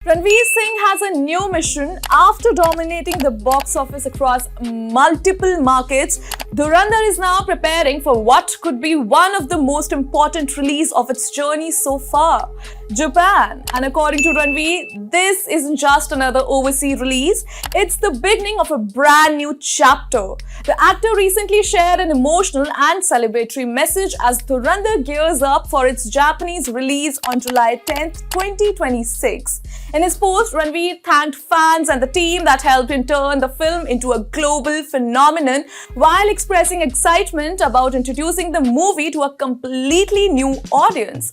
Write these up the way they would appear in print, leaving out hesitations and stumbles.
Ranveer Singh has a new mission after dominating the box office across multiple markets. Dhurandhar is now preparing for what could be one of the most important release of its journey so far, Japan. And according to Ranveer, this isn't just another overseas release, it's the beginning of a brand new chapter. The actor recently shared an emotional and celebratory message as Dhurandhar gears up for its Japanese release on July 10th, 2026. In his post, Ranveer thanked fans and the team that helped him turn the film into a global phenomenon while expressing excitement about introducing the movie to a completely new audience.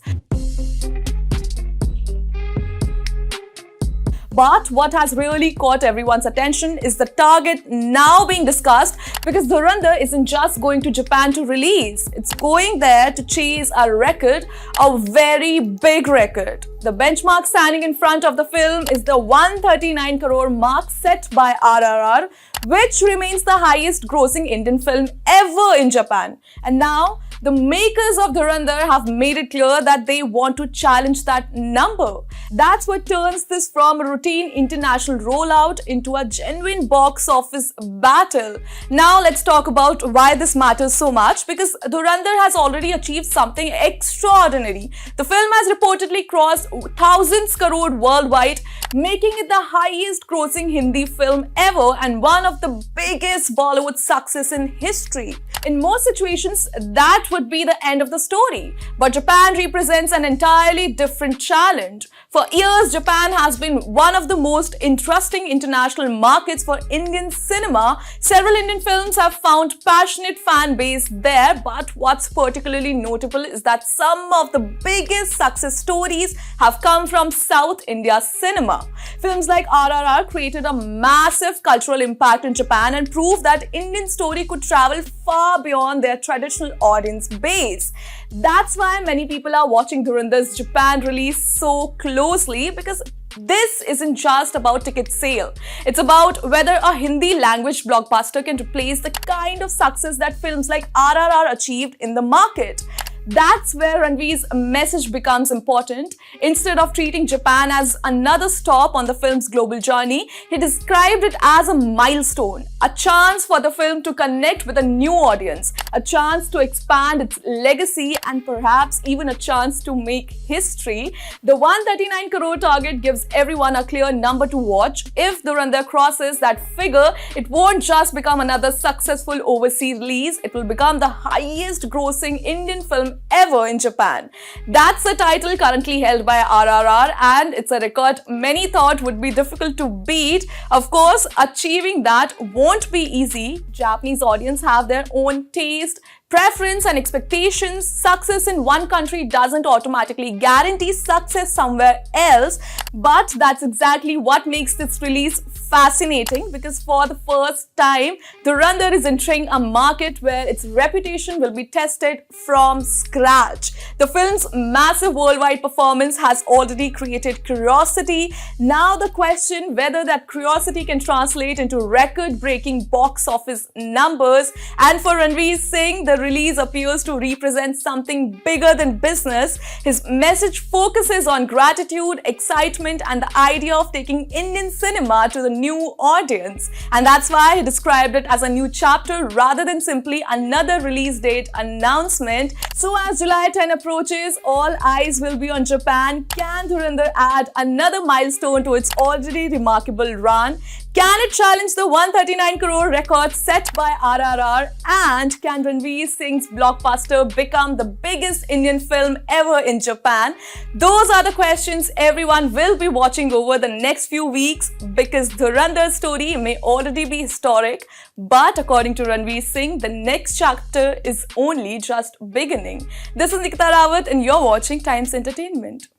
But what has really caught everyone's attention is the target now being discussed, because Dhurandhar isn't just going to Japan to release, it's going there to chase a record, a very big record. The benchmark standing in front of the film is the 139 crore mark set by RRR, which remains the highest grossing Indian film ever in Japan. And now, the makers of Dhurandhar have made it clear that they want to challenge that number. That's what turns this from a routine international rollout into a genuine box office battle. Now let's talk about why this matters so much, because Dhurandhar has already achieved something extraordinary. The film has reportedly crossed thousands crore worldwide, making it the highest grossing Hindi film ever and one of the biggest Bollywood success in history. In most situations, that would be the end of the story. But Japan represents an entirely different challenge. For years, Japan has been one of the most interesting international markets for Indian cinema. Several Indian films have found passionate fan base there, but what's particularly notable is that some of the biggest success stories have come from South India cinema. Films like RRR created a massive cultural impact in Japan and proved that Indian story could travel far beyond their traditional audience base. That's why many people are watching Dhurandhar's Japan release so closely, because this isn't just about ticket sale. It's about whether a Hindi language blockbuster can replace the kind of success that films like RRR achieved in the market. That's where Ranveer's message becomes important. Instead of treating Japan as another stop on the film's global journey, he described it as a milestone, a chance for the film to connect with a new audience, a chance to expand its legacy, and perhaps even a chance to make history. The 139 crore target gives everyone a clear number to watch. If Dhurandhar crosses that figure, it won't just become another successful overseas release, it will become the highest grossing Indian film ever in Japan. That's the title currently held by RRR, and it's a record many thought would be difficult to beat. Of course, achieving that won't be easy. Japanese audience have their own taste, preference and expectations. Success in one country doesn't automatically guarantee success somewhere else, but that's exactly what makes this release fascinating, because for the first time, Dhurandhar is entering a market where its reputation will be tested from scratch. The film's massive worldwide performance has already created curiosity. Now the question whether that curiosity can translate into record-breaking box office numbers. And for Ranveer Singh, the release appears to represent something bigger than business. His message focuses on gratitude, excitement, and the idea of taking Indian cinema to the new audience. And that's why he described it as a new chapter rather than simply another release date announcement. So as July 10 approaches, all eyes will be on Japan. Can Dhurandhar add another milestone to its already remarkable run? Can it challenge the 139 crore record set by RRR? And can Ranveer Singh's blockbuster become the biggest Indian film ever in Japan? Those are the questions everyone will be watching over the next few weeks, because Dhurandhar's story may already be historic, but according to Ranveer Singh, the next chapter is only just beginning. This is Nikita Rawat and you're watching Times Entertainment.